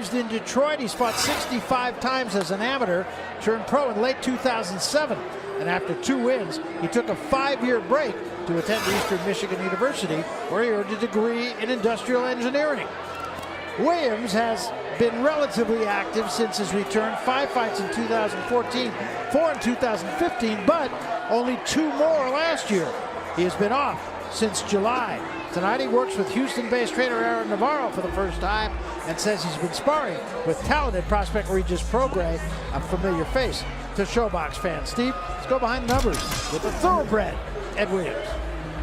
raised in Detroit. He's fought 65 times as an amateur, turned pro in late 2007. And after 2 wins, he took a 5-year break to attend Eastern Michigan University, where he earned a degree in industrial engineering. Williams has been relatively active since his return. 5 fights in 2014, 4 in 2015, but only 2 more last year. He has been off since July. Tonight he works with Houston-based trainer Aaron Navarro for the first time and says he's been sparring with talented prospect Regis Prograis, a familiar face to Showbox fans. Steve, let's go behind the numbers with the thoroughbred, Ed Williams.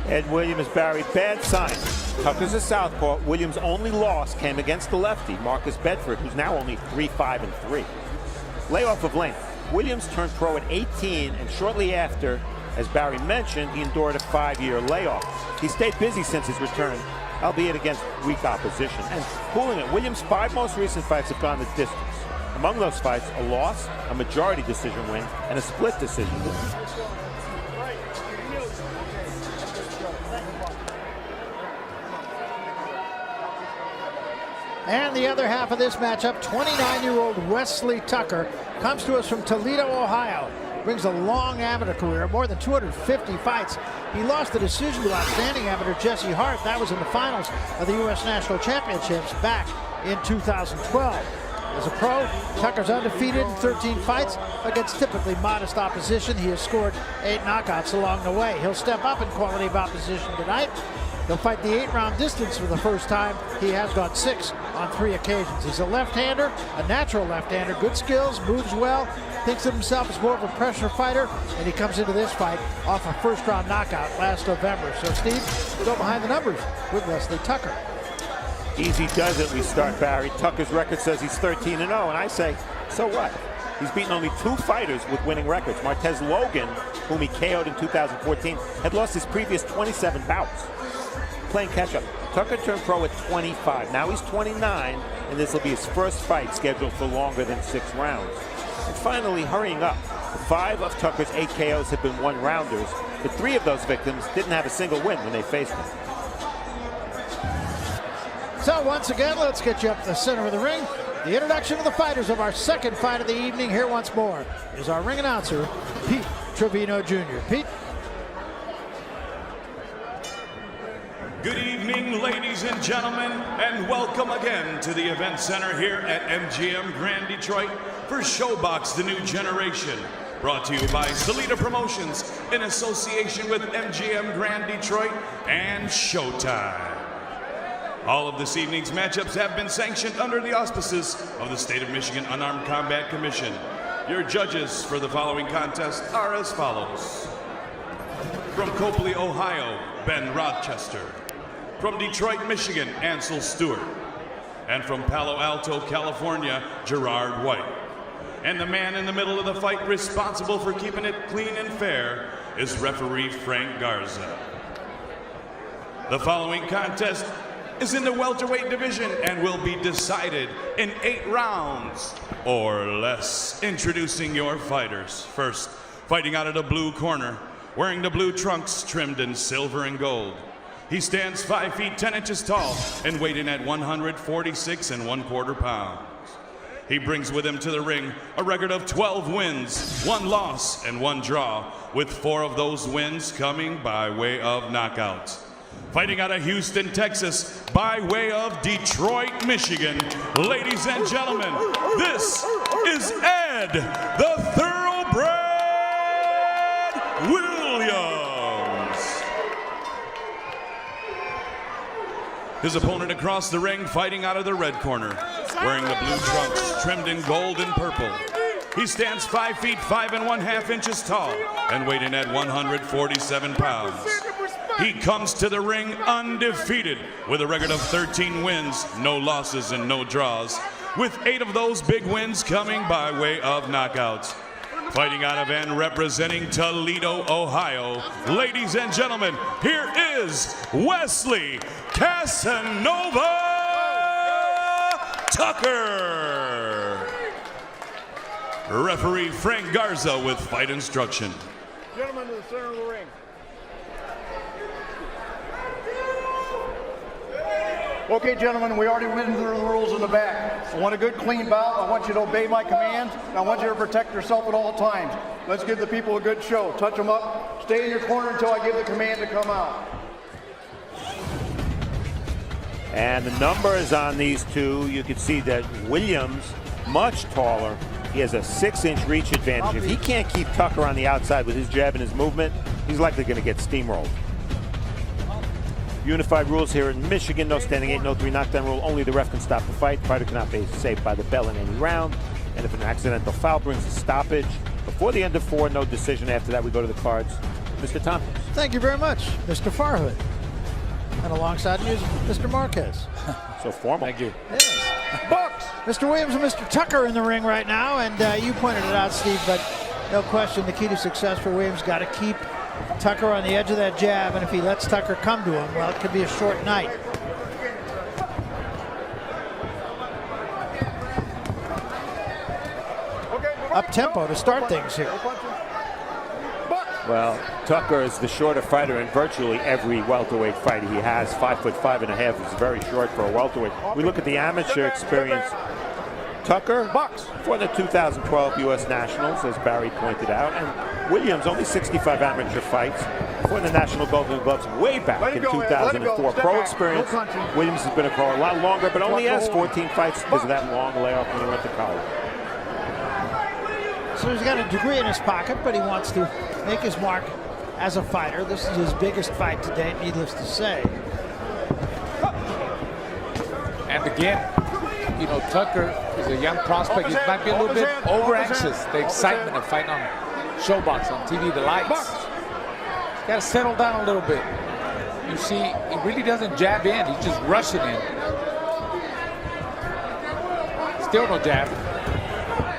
Ed Williams, Barry, bad sign. Tucker's a southpaw. Williams' only loss came against the lefty, Marcus Bedford, who's now only 3-5-3. Layoff of length. Williams turned pro at 18, and shortly after, as Barry mentioned, he endured a 5-year layoff. He stayed busy since his return, albeit against weak opposition. And cooling it, Williams' 5 most recent fights have gone the distance. Among those fights, a loss, a majority decision win, and a split decision win. And the other half of this matchup, 29-year-old Wesley Tucker comes to us from Toledo, Ohio. Brings a long amateur career, more than 250 fights. He lost the decision to outstanding amateur Jesse Hart. That was in the finals of the U.S. National Championships back in 2012. As a pro, Tucker's undefeated in 13 fights against typically modest opposition. He has scored 8 knockouts along the way. He'll step up in quality of opposition tonight. He'll fight the 8-round distance for the first time. He has gone 6 on 3 occasions. He's a left-hander, a natural left-hander, good skills, moves well, thinks of himself as more of a pressure fighter, and he comes into this fight off a first-round knockout last November. So, Steve, go behind the numbers with Wesley Tucker. Easy does it, we start, Barry. Tucker's record says he's 13-0, and I say, so what? He's beaten only 2 fighters with winning records. Martez Logan, whom he KO'd in 2014, had lost his previous 27 bouts. Playing catch-up. Tucker turned pro at 25. Now he's 29, and this will be his first fight scheduled for longer than 6 rounds. And finally, hurrying up, 5 of Tucker's 8 KOs have been 1-rounders, but 3 of those victims didn't have a single win when they faced him. So once again, let's get you up to the center of the ring. The introduction of the fighters of our second fight of the evening. Here once more is our ring announcer, Pete Trevino Jr. Pete. Good evening, ladies and gentlemen, and welcome again to the event center here at MGM Grand Detroit for Showbox The New Generation. Brought to you by Salida Promotions in association with MGM Grand Detroit and Showtime. All of this evening's matchups have been sanctioned under the auspices of the State of Michigan Unarmed Combat Commission. Your judges for the following contest are as follows. From Copley, Ohio, Ben Rochester. From Detroit, Michigan, Ansel Stewart. And from Palo Alto, California, Gerard White. And the man in the middle of the fight responsible for keeping it clean and fair is referee Frank Garza. The following contest is in the welterweight division and will be decided in 8 rounds or less. Introducing your fighters. First, fighting out of the blue corner, wearing the blue trunks trimmed in silver and gold. He stands 5 feet 10 inches tall and weighing at 146 1/4 pounds. He brings with him to the ring a record of 12 wins, 1 loss, and 1 draw, with 4 of those wins coming by way of knockout. Fighting out of Houston, Texas, by way of Detroit, Michigan, ladies and gentlemen, this is Ed, the Thoroughbred Williams. His opponent across the ring, fighting out of the red corner, wearing the blue trunks trimmed in gold and purple. He stands 5 feet 5 1/2 inches tall and weighing at 147 pounds. He comes to the ring undefeated with a record of 13 wins, no losses, and no draws, with 8 of those big wins coming by way of knockouts. Fighting out of and representing Toledo, Ohio, ladies and gentlemen, here is Wesley Casanova Tucker. Referee Frank Garza with fight instruction. Gentlemen to the center of the ring. Okay, gentlemen, we already went through the rules in the back. I want a good, clean bout. I want you to obey my commands. And I want you to protect yourself at all times. Let's give the people a good show. Touch them up. Stay in your corner until I give the command to come out. And the numbers on these two, you can see that Williams, much taller. He has a 6-inch reach advantage. If he can't keep Tucker on the outside with his jab and his movement, he's likely going to get steamrolled. Unified rules here in Michigan: no standing 8, no 3 knockdown rule. Only the ref can stop the fight. Fighter cannot be saved by the bell in any round. And if an accidental foul brings a stoppage before the end of 4, no decision. After that, we go to the cards. Mr. Tompkins. Thank you very much, Mr. Farhood. And alongside you is Mr. Marquez. So formal. Thank you. Yes. Bucks. Mr. Williams and Mr. Tucker in the ring right now, and you pointed it out, Steve, but no question the key to success for Williams got to keep Tucker on the edge of that jab, and if he lets Tucker come to him, well, it could be a short night. Up tempo to start things here. Well, Tucker is the shorter fighter in virtually every welterweight fight he has. 5'5.5" is very short for a welterweight. We look at the amateur experience. Tucker for the 2012 U.S. Nationals, as Barry pointed out, and Williams only 65 amateur fights for the National Golden Gloves way back in 2004. Pro experience. Williams has been a pro a lot longer, but only has 14 fights because of that long layoff when he went to college. So he's got a degree in his pocket, but he wants to make his mark as a fighter. This is his biggest fight to date, needless to say. And again, you know, Tucker is a young prospect. He might be a little bit over-anxious. The excitement of fighting on Showbox, on TV, the lights. He's got to settle down a little bit. You see, he really doesn't jab in. He's just rushing in. Still no jab.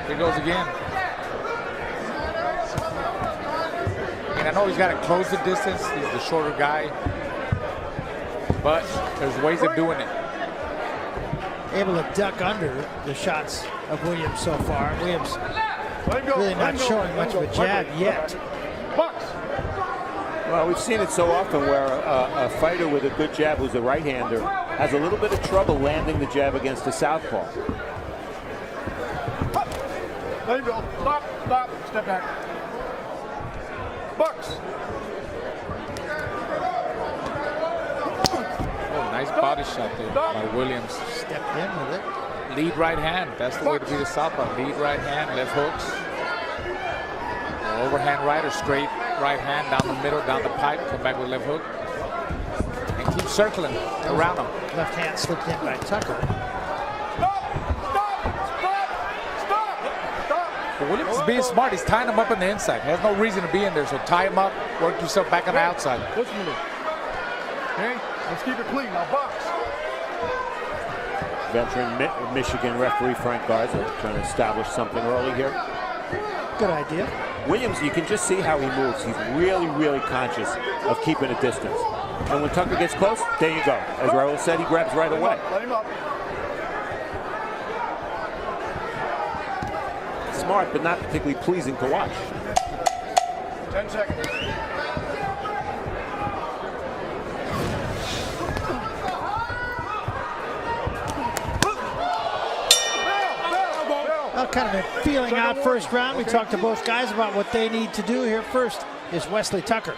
Here goes again. And I know he's got to close the distance. He's the shorter guy. But there's ways of doing it. Able to duck under the shots of Williams so far. Williams really not showing much of a jab yet. Well, we've seen it so often where a fighter with a good jab who's a right-hander has a little bit of trouble landing the jab against a southpaw. There you go. Stop, stop, step back. Bucks. Oh, nice body shot there by Williams. Stepped in with it. Lead right hand. That's the way to be the southpaw. Lead right hand, left hooks. Overhand right or straight right hand down the middle, down the pipe. Come back with left hook. And keep circling around him. Left hand slipped in by Tucker. But Williams is being smart. He's tying him up on the inside. He has no reason to be in there, so tie him up, work yourself back on the outside. Listen to me. Okay, let's keep it clean. Now, box. Veteran Michigan referee Frank Garza trying to establish something early here. Good idea. Williams, you can just see how he moves. He's really, really conscious of keeping a distance. And when Tucker gets close, there you go. As Raul said, he grabs right away. Let him up. Smart, but not particularly pleasing to watch. 10 seconds. Well, kind of a feeling out first round. We talked to both guys about what they need to do here. First is Wesley Tucker.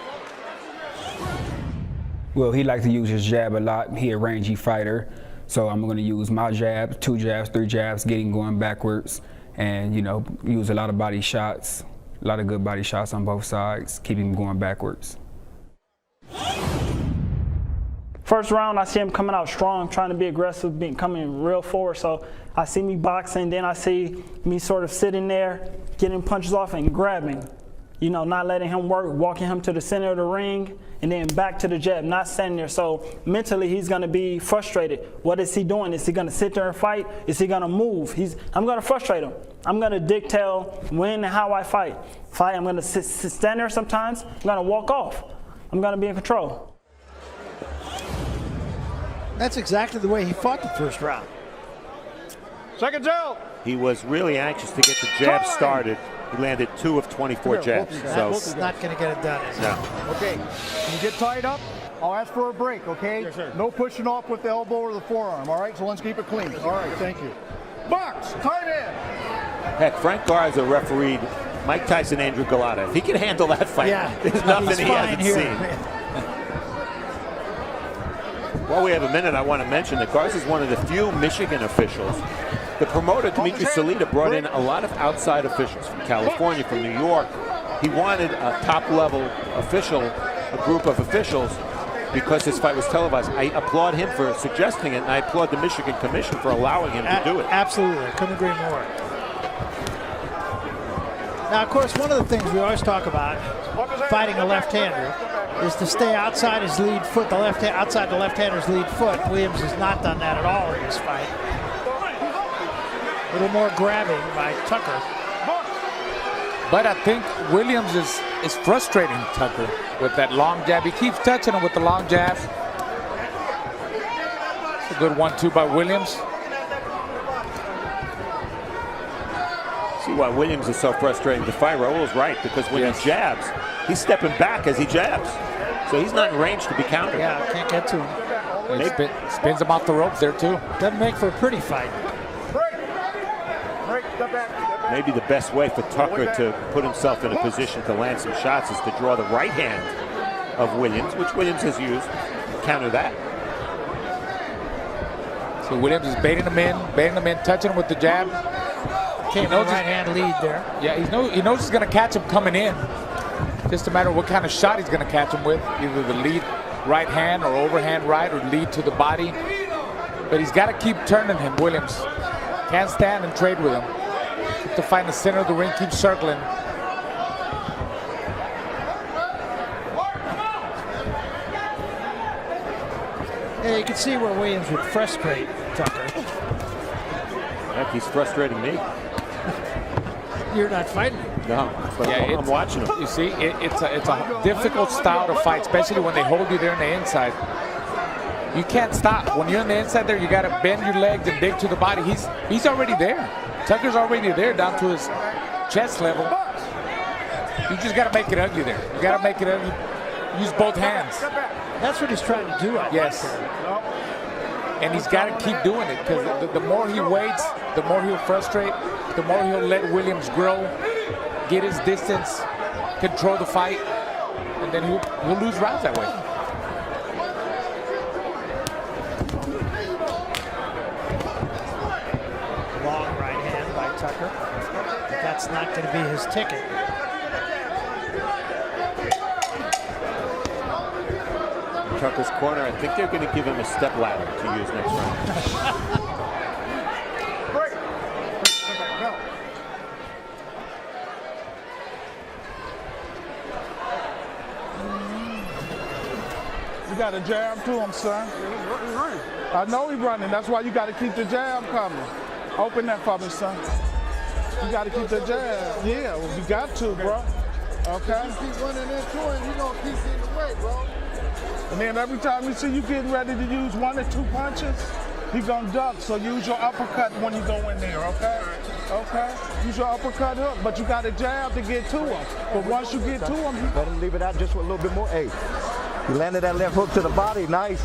Well, he likes to use his jab a lot. He a rangy fighter. So I'm going to use my jab, 2 jabs, 3 jabs, getting going backwards. And, you know, use a lot of body shots, a lot of good body shots on both sides, keep him going backwards. First round, I see him coming out strong, trying to be aggressive, coming real forward. So I see me boxing, then I see me sort of sitting there, getting punches off and grabbing. You know, not letting him work, walking him to the center of the ring, and then back to the jab, not standing there. So mentally, he's going to be frustrated. What is he doing? Is he going to sit there and fight? Is he going to move? I'm going to frustrate him. I'm going to dictate when and how I fight. I'm going to stand there sometimes. I'm going to walk off. I'm going to be in control. That's exactly the way he fought the first round. Seconds out. He was really anxious to get the jab started. He landed 2 of 24 jabs. So That's not going to get it done, is it? No. Okay, when you get tied up, I'll ask for a break, okay? Yes, sir. No pushing off with the elbow or the forearm, all right? So let's keep it clean. All right, thank you. Box, tight end. Heck, Frank Garza refereed Mike Tyson, Andrew Galata. If he can handle that fight, there's nothing he hasn't seen. While we have a minute, I want to mention that Garza is one of the few Michigan officials. The promoter, Dimitri Salita, brought in a lot of outside officials from California, from New York. He wanted a top-level official, a group of officials, because this fight was televised. I applaud him for suggesting it, and I applaud the Michigan Commission for allowing him to do it. Absolutely, I couldn't agree more. Now, of course, one of the things we always talk about fighting a left-hander is to stay outside his lead foot, outside the left-hander's lead foot. Williams has not done that at all in this fight. A little more grabbing by Tucker. But I think Williams is frustrating Tucker with that long jab. He keeps touching him with the long jab. It's a good 1-2 by Williams. See why Williams is so frustrating to fight. Raul's right, because when he jabs, he's stepping back as he jabs. So he's not in range to be countered. Yeah, can't get to him. He spins him off the ropes there too. Doesn't make for a pretty fight. Maybe the best way for Tucker to put himself in a position to land some shots is to draw the right hand of Williams, which Williams has used, to counter that. So Williams is baiting him in, touching him with the jab. Came with right hand lead there. Yeah, he knows he's going to catch him coming in. Just a matter of what kind of shot he's going to catch him with, either the lead right hand or overhand right or lead to the body. But he's got to keep turning him, Williams. Can't stand and trade with him. To find the center of the ring, keep circling. Yeah, you can see where Williams would frustrate Tucker. Heck, he's frustrating me. You're not fighting him. No, but yeah, I'm watching him. You see, it's a difficult style to fight, especially when they hold you there on the inside. You can't stop. When you're on the inside there, you got to bend your legs and dig to the body. He's already there. Tucker's already there down to his chest level. You just got to make it ugly there. You got to make it ugly. Use both hands. That's what he's trying to do. Yes. And he's got to keep doing it, because the more he waits, the more he'll frustrate, the more he'll let Williams grow, get his distance, control the fight, and then he'll lose rounds that way. Long right hand by Tucker. But that's not going to be his ticket. Tucker's corner, I think they're going to give him a step ladder to use next round. You got a jab to him, son. I know he's running. That's why you got to keep the jab coming. Open that for me, son. You got to keep the jab. Yeah, well, you got to, bro. Okay? You keep running into him, you're going to keep getting away, bro. And then every time you see you getting ready to use 1 or 2 punches, he's going to duck. So use your uppercut when you go in there, okay? Okay? Use your uppercut hook, but you got a jab to get to him. But once you get to him, let him leave it out just with a little bit more. Hey, you landed that left hook to the body, nice.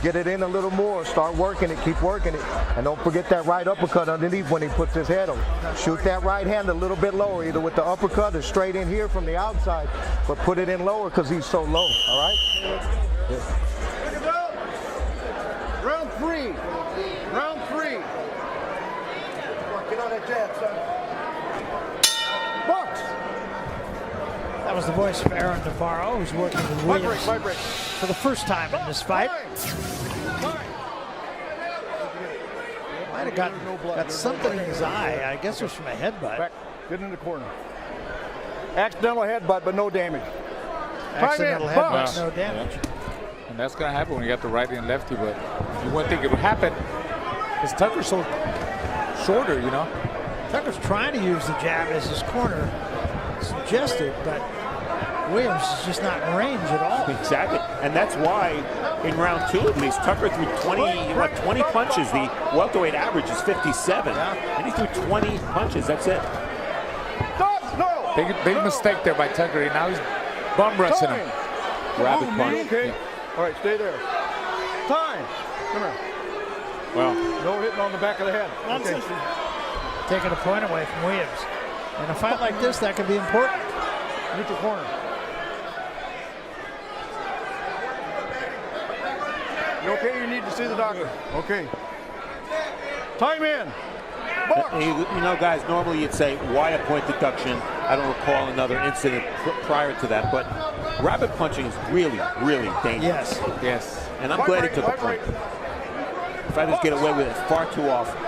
Get it in a little more, start working it, keep working it. And don't forget that right uppercut underneath when he puts his head on. Shoot that right hand a little bit lower, either with the uppercut or straight in here from the outside, but put it in lower because he's so low, all right? Yeah. Round 3. Round 3. Get on that jab, son. Box. That was the voice of Aaron Navarro, who's working with Williams for the first time in this fight. Might have got something in his eye. I guess it was from a headbutt. Back. Get in the corner. Accidental headbutt, but no damage. Accidental headbutt, no damage. Yeah. And that's going to happen when you got the righty and lefty, but you wouldn't think it would happen because Tucker's so shorter, you know. Tucker's trying to use the jab as his corner suggested, but Williams is just not in range at all. Exactly, and that's why in round 2 at least, Tucker threw 20 punches. The welterweight average is 57, and he threw 20 punches. That's it. Big mistake there by Tucker. Now he's bum rushing him. Rapid punch. Okay. All right, stay there. Time. Come here. Well, No hitting on the back of the head. Okay. Taking a point away from Williams. In a fight like this, that could be important. Neutral corner. You okay? You need to see the doctor. Okay. Time in. Box. you know, guys, normally you'd say, why a point deduction? I don't recall another incident prior to that, but rabbit punching is really, really dangerous. Yes. Yes. And I'm glad he took a point. Fighters get away with it far too often.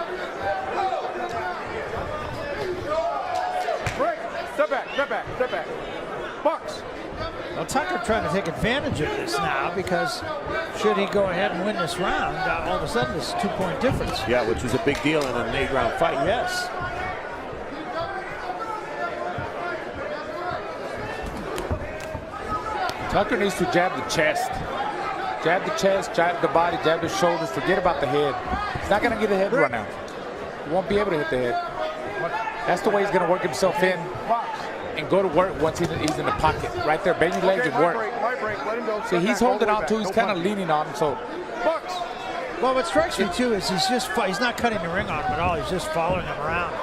Break. Step back. Step back. Step back. Box. Well, Tucker trying to take advantage of this now because should he go ahead and win this round, all of a sudden it's a 2-point difference. Yeah, which is a big deal in an 8-round fight. Yes. Tucker needs to jab the chest. Jab the chest, jab the body, jab the shoulders. Forget about the head. He's not going to get the head run out. He won't be able to hit the head. That's the way he's going to work himself in and go to work once he's in the pocket. Right there, bend your legs and work. My break. Let him go. See, he's holding on too. He's kind of leaning on him. So, Box. Well, what strikes me too is he's not cutting the ring on him at all. He's just following him around.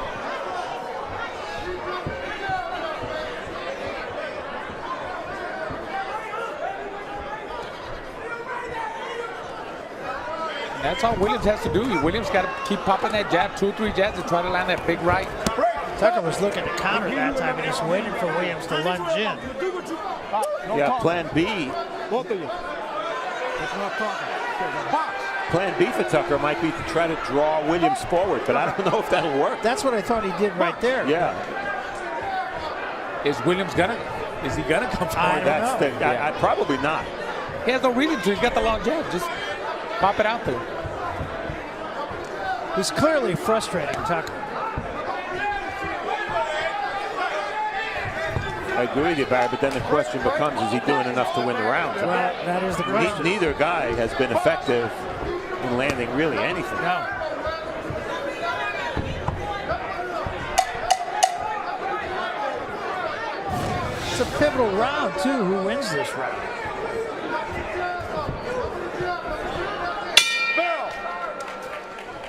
and that's all Williams has to do. Williams got to keep popping that jab, 2 or 3 jabs, and try to land that big right. Tucker was looking to counter that time and just waiting for Williams to lunge in. Yeah, plan B. Both of you. That's enough talking. Box. Plan B for Tucker might be to try to draw Williams forward, but I don't know if that'll work. That's what I thought he did right there. Yeah. Is Williams is he gonna come forward? don't know. I probably not. He has no reason to. He's got the long jab. Just pop it out there. He's clearly frustrating Tucker. I agree with you, Barry, but then the question becomes, is he doing enough to win the round? Well, that is the question. Neither guy has been effective in landing really anything. No. It's a pivotal round, too. Who wins this round?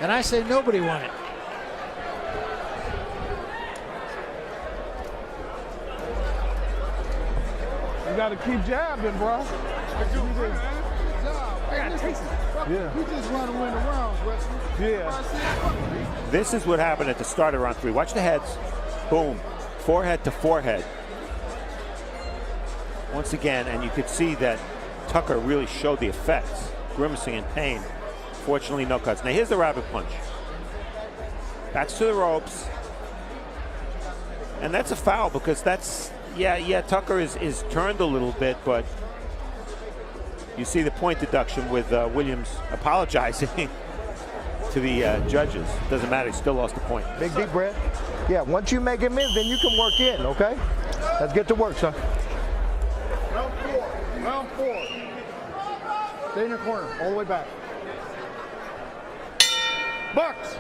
And I say nobody won it. You got to keep jabbing, bro. Yeah. You just want to win the rounds, Wesley. Yeah. This is what happened at the start of round 3. Watch the heads. Boom. Forehead to forehead. Once again, and you could see that Tucker really showed the effects, grimacing in pain. Fortunately, no cuts. Now here's the rabbit punch. Backs to the ropes. And that's a foul because that's, yeah, Tucker is turned a little bit, but you see the point deduction with Williams apologizing to the judges. Doesn't matter, he still lost the point. Big deep breath. Yeah, once you make him in, then you can work in, okay? Let's get to work, son. Round 4. Round 4. Stay in your corner, all the way back. Box.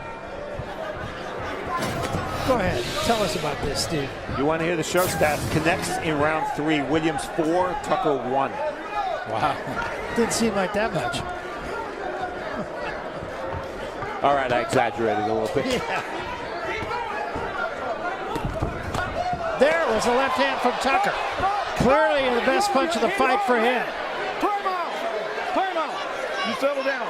Go ahead. Tell us about this, Steve. You want to hear the show stats? Connects in round 3. Williams 4, Tucker 1. Wow. Didn't seem like that much. All right, I exaggerated a little bit. Yeah. There was a left hand from Tucker. Clearly the best punch of the fight for him. Time out. Time out. You settle down.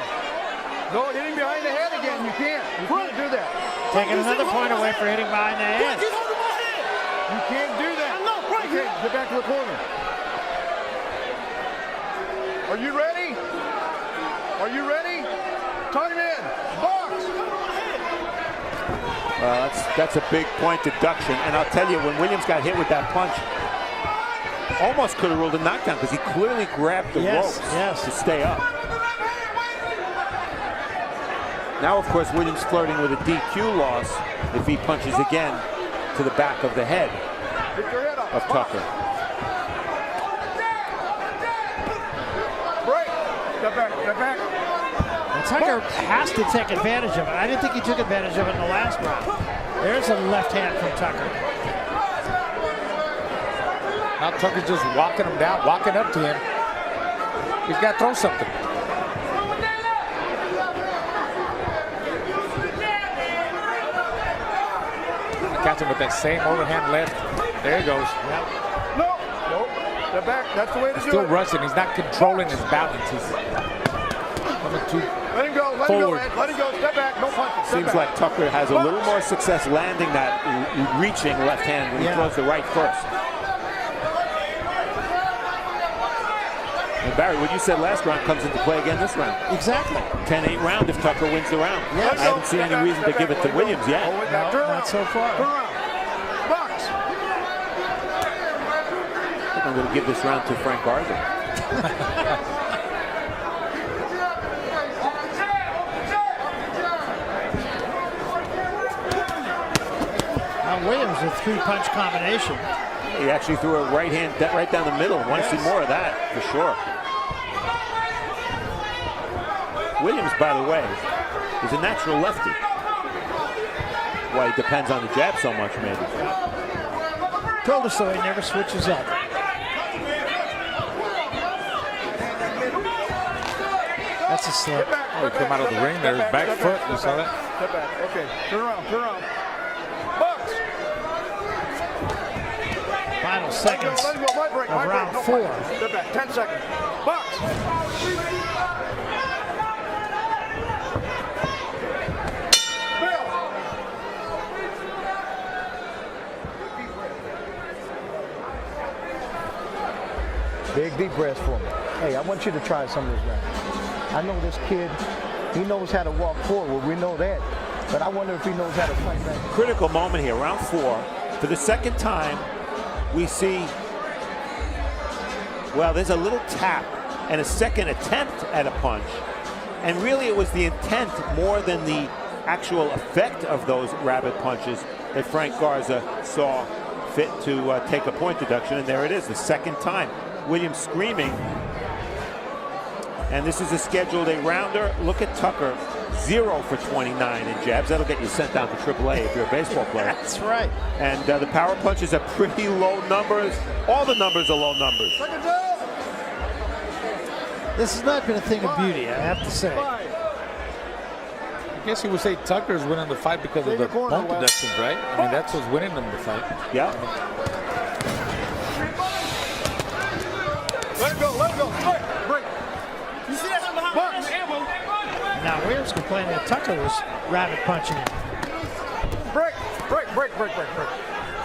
No, hitting behind the head again. You can't. You can't do that. Taking another point away for hitting behind the head. You can't do that. Okay, get back to the corner. Are you ready? Are you ready? Time in. Box. Well, that's a big point deduction. And I'll tell you, when Williams got hit with that punch, almost could have ruled a knockdown because he clearly grabbed the ropes to stay up. Now, of course, Williams flirting with a DQ loss if he punches again to the back of the head of Tucker. Break. Step back. Step back. And Tucker has to take advantage of it. I didn't think he took advantage of it in the last round. There's a left hand from Tucker. Now Tucker's just walking him down, walking up to him. He's got to throw something. Catch him with that same overhand left. There he goes. No. Step back. That's the way to do it. Still rushing. He's not controlling his balance. He's coming too Let him go. Let forward. him go, Ed. Let him go. Step back. No punches. Step Seems back. like Tucker has a little more success landing that reaching left hand when he throws the right first. And Barry, what you said last round comes into play again this round. Exactly. 10-8 round if Tucker wins the round. Yes. I haven't seen any reason to give it to Williams yet. No, not so far. Turn around. Box. I think I'm going to give this round to Frank Garza. Now Williams, a 3-punch combination. He actually threw a right hand right down the middle. Want to see more of that, for sure. Williams, by the way, is a natural lefty. Why he depends on the jab so much, maybe. Told us so, he never switches up. That's a slip. Oh, he came out of the ring there. His back foot. You saw that? Step back. Okay. Turn around. Turn around. Box. Final seconds Let him go. My break. of My break. round No 4. punches. Step back. 10 seconds. Box. Big deep breaths for me. Hey, I want you to try some of this round. I know this kid, he knows how to walk forward. We know that. But I wonder if he knows how to fight back. Critical moment here, round 4. For the second time, we see, well, there's a little tap and a second attempt at a punch. And really it was the intent more than the actual effect of those rabbit punches that Frank Garza saw fit to take a point deduction. And there it is, the second time. Williams screaming. And this is a scheduled rounder. Look at Tucker, 0 for 29 in jabs. That'll get you sent down to AAA if you're a baseball player. That's right. And the power punches are pretty low numbers. All the numbers are low numbers. This has not been a thing of beauty, I have to say. I guess you would say Tucker's winning the fight because of the bump deductions, right? I mean, that's what's winning them the fight. Yeah. Let him go. Let him go. Break. Break. You see that behind the elbow? Now Williams complaining that Tucker was rabbit punching him. Break. Break. Break. Break. Break. Break.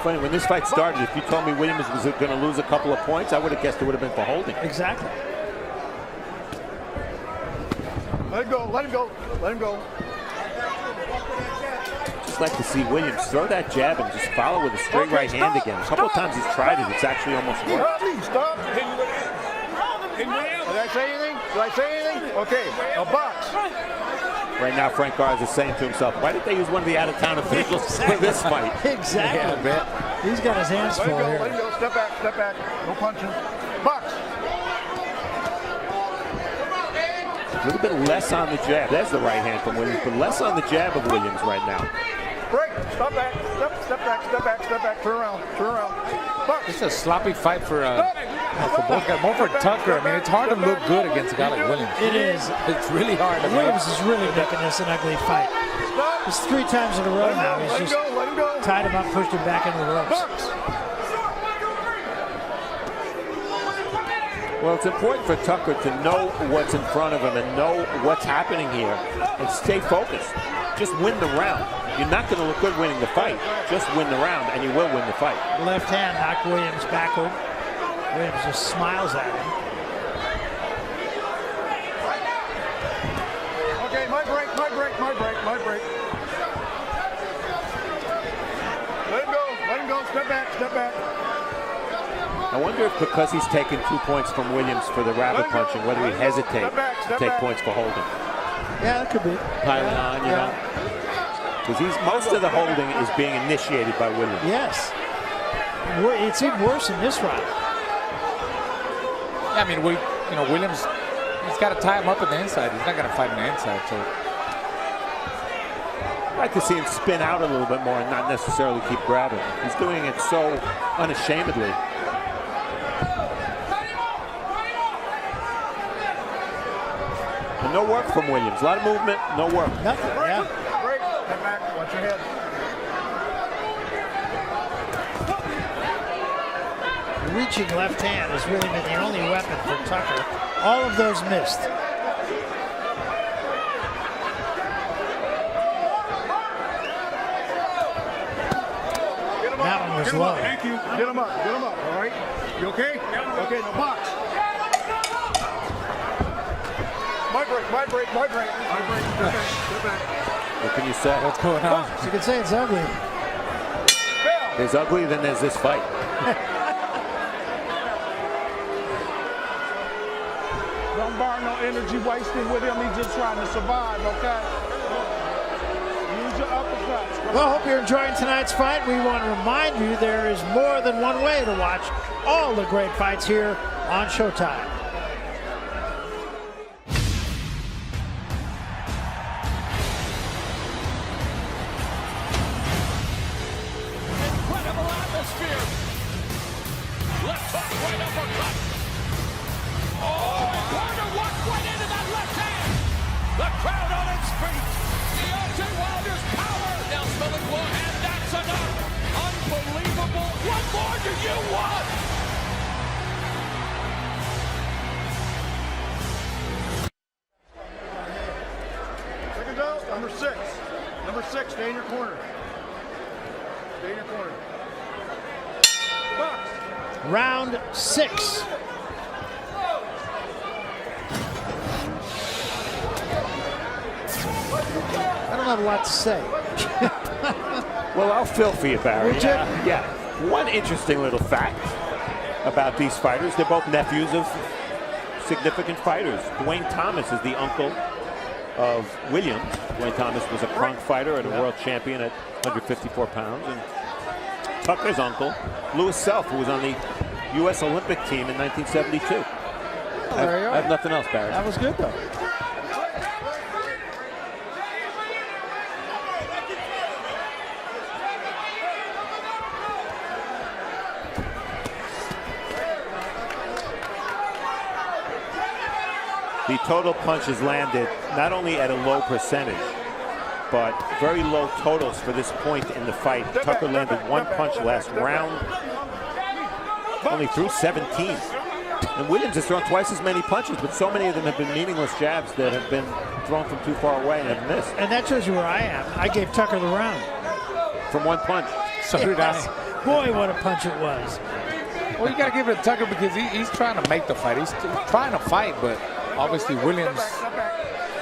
Funny, when this fight started, if you told me Williams was going to lose a couple of points, I would have guessed it would have been for holding. Exactly. Let him go. Let him go. Let him go. Just like to see Williams throw that jab and just follow with a straight right hand again. A couple of times he's tried it. It's actually almost worked. Stop. Did I say anything? Did I say anything? Okay. A box. Right now, Frank Garza is saying to himself, why did they use one of the out-of-town officials for this fight? Exactly. Yeah, I bet. He's got his hands Let full him go. Let here. him go. Step back. Step back. No punching. Box. A little bit less on the jab. There's the right hand from Williams, but less on the jab of Williams right now. Break. Stop back. Step back. Step back. Step back. Turn around. Turn around. Box. It's a sloppy fight for both guys. More for Tucker. I mean, it's hard to look good against a guy like Williams. It is. It's really hard. Williams is really making this an ugly fight. It's 3 times in a row now. He's Let him just go. Let him go. tied him up, pushed him back into the ropes. Box. Well, it's important for Tucker to know what's in front of him and know what's happening here and stay focused. Just win the round. You're not going to look good winning the fight. Just win the round, and you will win the fight. Left hand knocked Williams backward. Williams just smiles at him. Okay, my break. My break. My break. My break. Let him go. Let him go. Step back. Step back. I wonder if because he's taken 2 points from Williams for the rabbit punching, whether he'd hesitate to take points for holding. Yeah, that could be. Piling on, you know. Because most of the holding is being initiated by Williams. Yes. It's even worse in this round. Yeah, I mean, Williams, he's got to tie him up at the inside. He's not going to fight on the inside, so. I'd like to see him spin out a little bit more and not necessarily keep grabbing. He's doing it so unashamedly. And no work from Williams. A lot of movement, no work. Nothing, yeah. Break. Head back. Watch your head. The reaching left hand has really been the only weapon for Tucker. All of those missed. That one was low. Thank you. Get him up. Get him up. All right. You okay? Okay. Now box. My break. My break. My break. My break. Okay. Get back. What can you say? What's going on? You can say it's ugly. There's ugly, then there's this fight. Don't burn no energy wasting with him. He's just trying to survive, okay? Use your uppercuts. Well, hope you're enjoying tonight's fight. We want to remind you there is more than one way to watch all the great fights here on Showtime. Incredible atmosphere. Left hook, right uppercut. Oh, and Carter walked right into that left hand. The crowd on its feet. Deontay Wilder's power. Now smelling blow, and that's enough. Unbelievable. What more do you want? Seconds out. Number 6. Number 6. Stay in your corner. Stay in your corner. Box. Round 6. I don't have a lot to say. Well, I'll fill for you, Barry. Would you? Yeah. One interesting little fact about these fighters, they're both nephews of significant fighters. Dwayne Thomas is the uncle of Williams. Dwayne Thomas was a crunk fighter and a world champion at 154 pounds. And Tucker's uncle, Louis Self, who was on the U.S. Olympic team in 1972. Well, there you are. I have nothing else, Barry. That was good, though. The total punches landed not only at a low percentage, but very low totals for this point in the fight. Tucker landed one punch last round, only threw 17. And Williams has thrown twice as many punches, but so many of them have been meaningless jabs that have been thrown from too far away and have missed. And that shows you where I am. I gave Tucker the round. From one punch. So did I. Boy, what a punch it was. Well, you got to give it to Tucker because he's trying to make the fight. He's trying to fight, but obviously Williams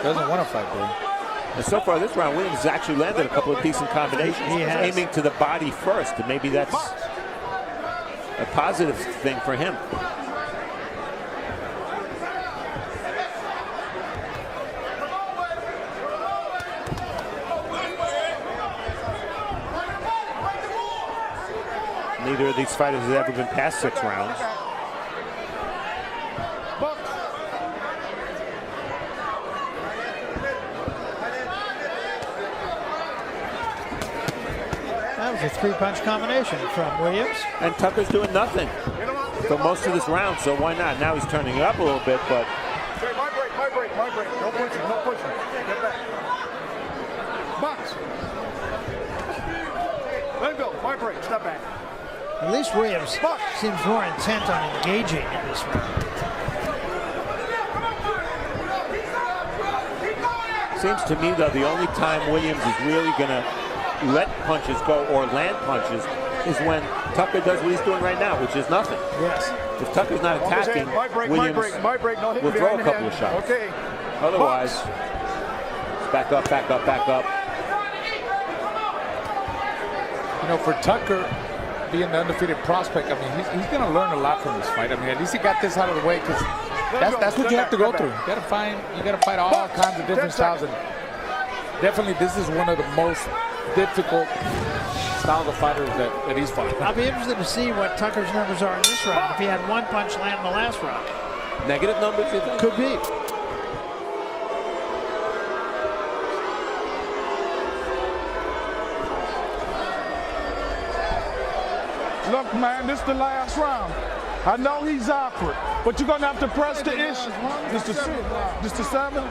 doesn't want to fight, bro. And so far this round, Williams has actually landed a couple of decent combinations. He has. Aiming to the body first, and maybe that's a positive thing for him. Neither of these fighters has ever been past 6 rounds. That was a 3-punch combination from Williams. And Tucker's doing nothing for most of this round, so why not? Now he's turning it up a little bit, but Okay, my break, my break, my break. No pushing, no pushing. Get back. Box. Let him go. My break. Step back. At least Williams seems more intent on engaging in this round. seems to me, though, the only time Williams is really going to let punches go or land punches is when Tucker does what he's doing right now, which is nothing. Yes. If Tucker's not attacking, Williams will throw a couple of shots. Okay. Otherwise, back up, back up, back up. You know, for Tucker being the undefeated prospect, I mean, he's going to learn a lot from this fight. I mean, at least he got this out of the way because that's what you have to go through. You got to fight all kinds of different styles, and definitely this is one of the most difficult styles of fighters that he's fighting. I'll be interested to see what Tucker's numbers are in this round. If he had one punch land in the last round, Negative numbers, you think? could be. Look, man, this is the last round. I know he's awkward, but you're gonna have to press the issue. Just the 7.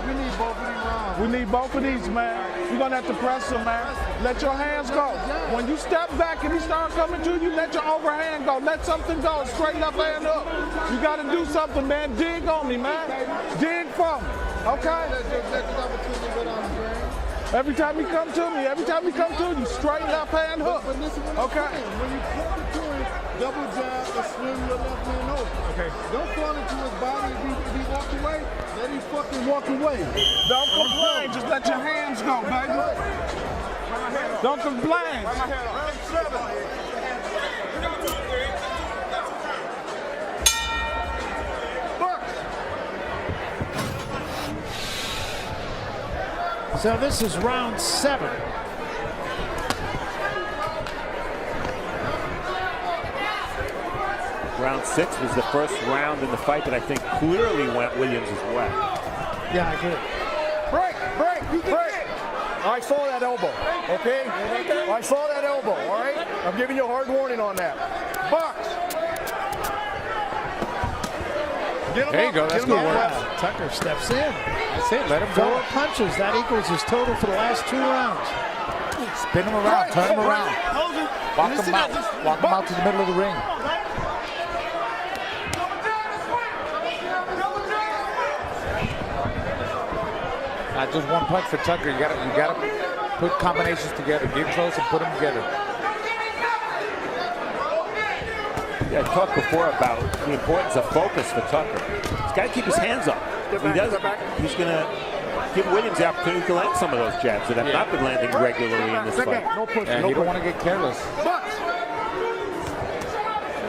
We need both of these rounds. We need both of these, man. You're gonna have to press him, man. Let your hands go. When you step back and he start coming to you, let your overhand go. Let something go. Straight up and up. You gotta do something, man. Dig on me, man. Dig for me. Okay? Every time he come to me, straight left hand hook. But listen what I'm Okay. saying. When you come to him, double jab and swing your left hand over. Okay. Don't fall into his body. If he walks away, let him fucking walk away. Don't complain. Just let your hands go, baby. Don't complain. So this is round 7. Round 6 was the first round in the fight that I think clearly went Williams' way. Yeah, I agree. Break. I saw that elbow, okay? I saw that elbow, all right? I'm giving you a hard warning on that. Box. Get him There you up. go. That's good work. Tucker steps in. That's it. Let him go. 4 punches. That equals his total for the last 2 rounds. Spin him around. Turn him around. Walk him out. Walk him out to the middle of the ring. Not just one punch for Tucker. You gotta put combinations together. Get close and put them together. Yeah, I talked before about the importance of focus for Tucker. He's got to keep his hands up. If he doesn't, he's going to give Williams the opportunity to land some of those jabs that have not been landing regularly in this fight. Yeah, he don't want to get careless.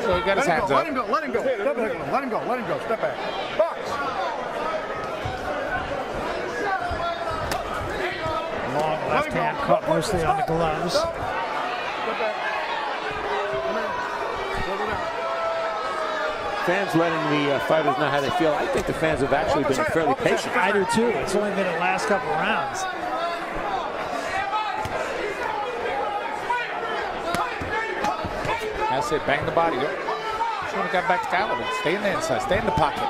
So he got his hands up. Let him go. Let him go. Step back. Box. Long left hand caught mostly on the gloves. Step back. Fans letting the fighters know how they feel. I think the fans have actually been fairly patient. I do too. It's only been the last couple rounds. That's it. Bang the body. Should have got back to Calvin. Stay in the inside. Stay in the pocket.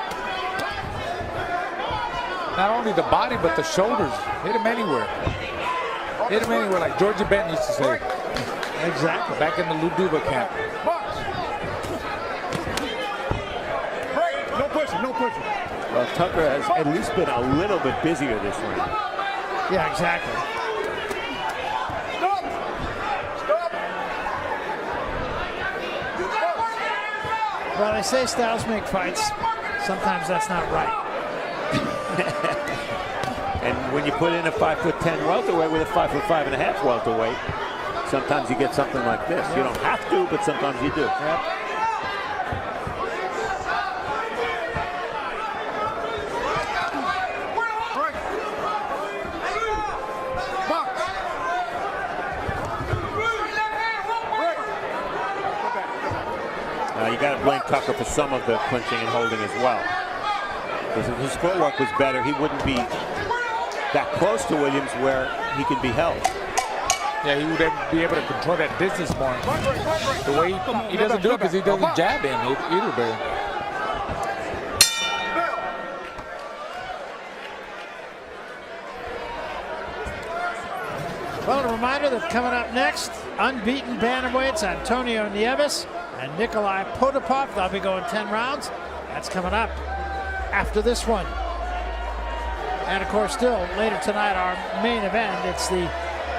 Not only the body, but the shoulders. Hit him anywhere. Hit him anywhere, like Georgie Benton used to say. Exactly. Back in the Lou Duva camp. No pushing. Well, Tucker has at least been a little bit busier this round. Yeah, exactly. Stop. Well, they say styles make fights. Sometimes that's not right. And when you put in a 5'10" welterweight with a 5'5.5" welterweight, sometimes you get something like this. You don't have to, but sometimes you do. You got to blame Tucker for some of the clinching and holding as well. Because if his footwork was better, he wouldn't be that close to Williams where he can be held. Yeah, he would be able to control that distance more. The way he doesn't do it because he doesn't jab in either, Barry. Well, a reminder that coming up next, unbeaten bantamweights Antonio Nieves and Nikolai Potapov. They'll be going 10 rounds. That's coming up after this one. And of course, still later tonight, our main event. It's the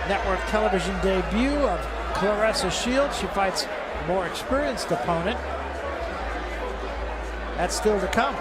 network television debut of Claressa Shields. She fights a more experienced opponent. That's still to come.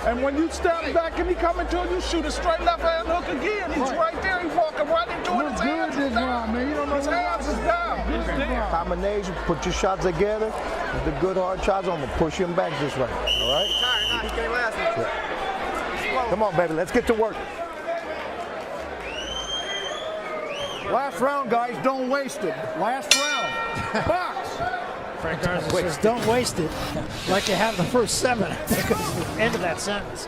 And when you step back and he coming to you, shoot a straight left hand hook again. He's right there. He's walking right into it. His hands is down. Man. You don't know His hands is down. He's there. Combination, put your shots together. With the good hard shots, I'm gonna push him back this way. All right? Come on, baby. Let's get to work. Last round, guys. Don't waste it. Last round. Box. Frank Garza says, don't waste it like you have the first 7, I think, is the end of that sentence.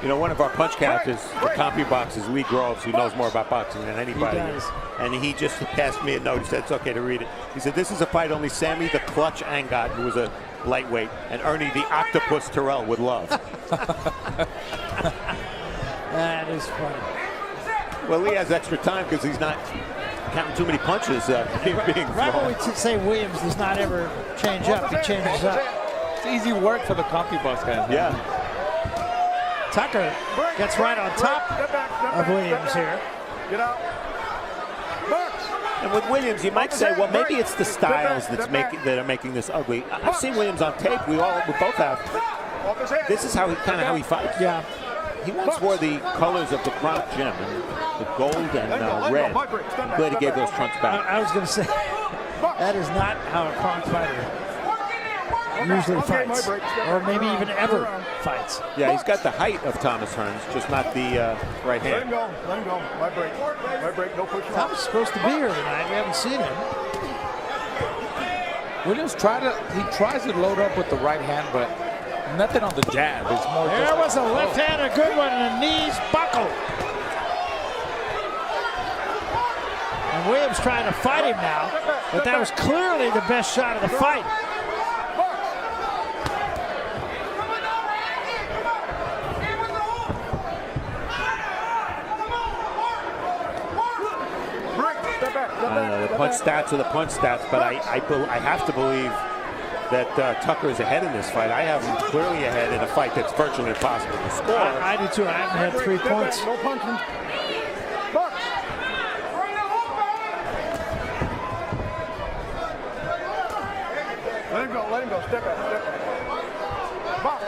You know, one of our punch captains, the CompuBox, is Lee Groves, who knows more about boxing than anybody. He does. And he just passed me a note. He said it's okay to read it. He said this is a fight only Sammy the Clutch Angot, who was a lightweight, and Ernie the Octopus Terrell would love. That is funny. Well, Lee has extra time because he's not counting too many punches being Right thrown. when we say Williams does not ever change up, he changes up. It's easy work for the CompuBox guys. Yeah. Tucker gets right on top of Williams here. Get out. Box. And with Williams, you might say, well, maybe it's the styles that are making this ugly. I've seen Williams on tape. We both have. This is how he fights. Yeah. He once wore the colors of the Kronk gym, the gold and red. Glad he gave those trunks back. I was going to say, that is not how a Kronk fighter usually fights, or maybe even ever fights. Yeah, he's got the height of Thomas Hearns, just not the right Let him hand. go. Let him go. My break. My break. No pushing. Thomas is supposed to be here tonight. We haven't seen him. Williams tries to load up with the right hand, but nothing on the jab. It's more. There was a left hand, a good one, and the knees buckled. And Williams trying to fight him now, but that was clearly the best shot of the fight. The punch stats are the punch stats, but I have to believe that Tucker is ahead in this fight. I have him clearly ahead in a fight that's virtually impossible to score. I do too. I haven't had 3 points. No punching. Box. Let him go. Let him go. Step back. Step back. Box.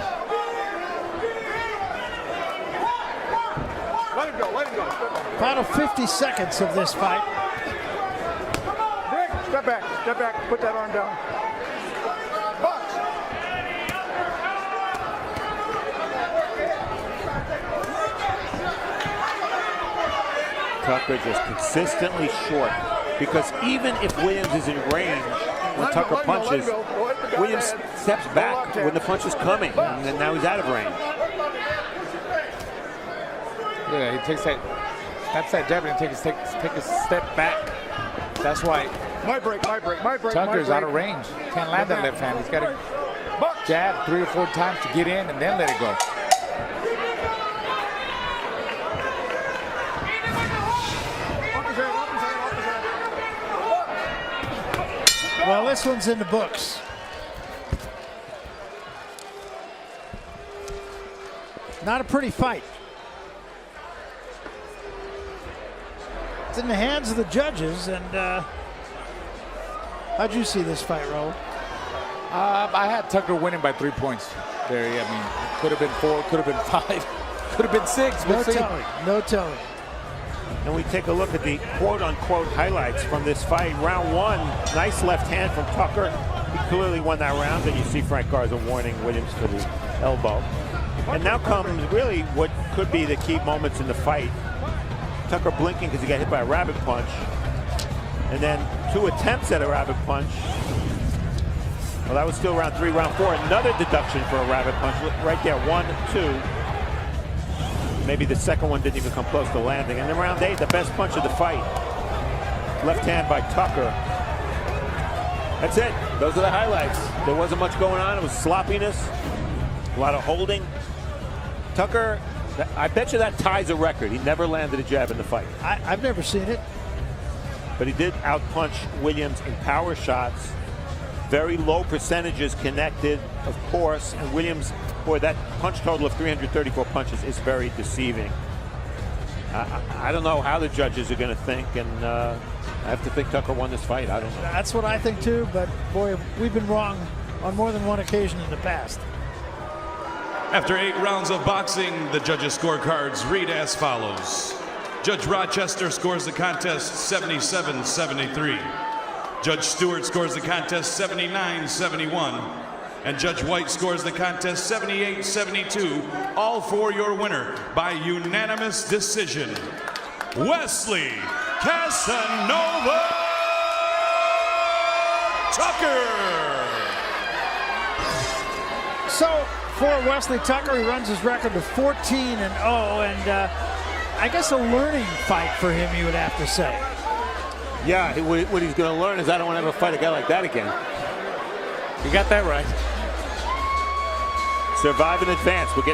Let him go. Let him go. Step back. Final 50 seconds of this fight. Break. Step back. Step back. Put that arm down. Box. Tucker just consistently short, because even if Williams is in range when Tucker punches, Williams steps back when the punch is coming, and then now he's out of range. Yeah, he takes that, snaps that jab and take a step back. That's why My break. My break. My break. Tucker's my out of break. range. Can't land that left hand. He's got to jab 3 or 4 times to get in and then let it go. Well, this one's in the books. Not a pretty fight. It's in the hands of the judges, and how'd you see this fight, Raul? I had Tucker winning by 3 points there. Yeah, I mean, could have been 4, could have been 5, could have been 6. No telling. No telling. And we take a look at the quote-unquote highlights from this fight. Round 1, nice left hand from Tucker. He clearly won that round, and you see Frank Garza warning Williams for the elbow. And now comes really what could be the key moments in the fight. Tucker blinking because he got hit by a rabbit punch. And then 2 attempts at a rabbit punch. Well, that was still round 3. Round 4, another deduction for a rabbit punch. Right there, 1, 2. Maybe the second one didn't even come close to landing. And then round 8, the best punch of the fight. Left hand by Tucker. That's it. Those are the highlights. There wasn't much going on. It was sloppiness, a lot of holding. Tucker, I bet you that ties a record. He never landed a jab in the fight. I've never seen it. But he did outpunch Williams in power shots. Very low percentages connected, of course. And Williams, boy, that punch total of 334 punches is very deceiving. I don't know how the judges are going to think, and I have to think Tucker won this fight. I don't know. That's what I think too, but boy, we've been wrong on more than one occasion in the past. After 8 rounds of boxing, the judges' scorecards read as follows. Judge Rochester scores the contest 77-73. Judge Stewart scores the contest 79-71. And Judge White scores the contest 78-72. All for your winner by unanimous decision, Wesley Casanova Tucker. So for Wesley Tucker, he runs his record to 14-0, and I guess a learning fight for him, you would have to say. Yeah, what he's going to learn is I don't want to ever fight a guy like that again. You got that right. Survive in advance. We'll get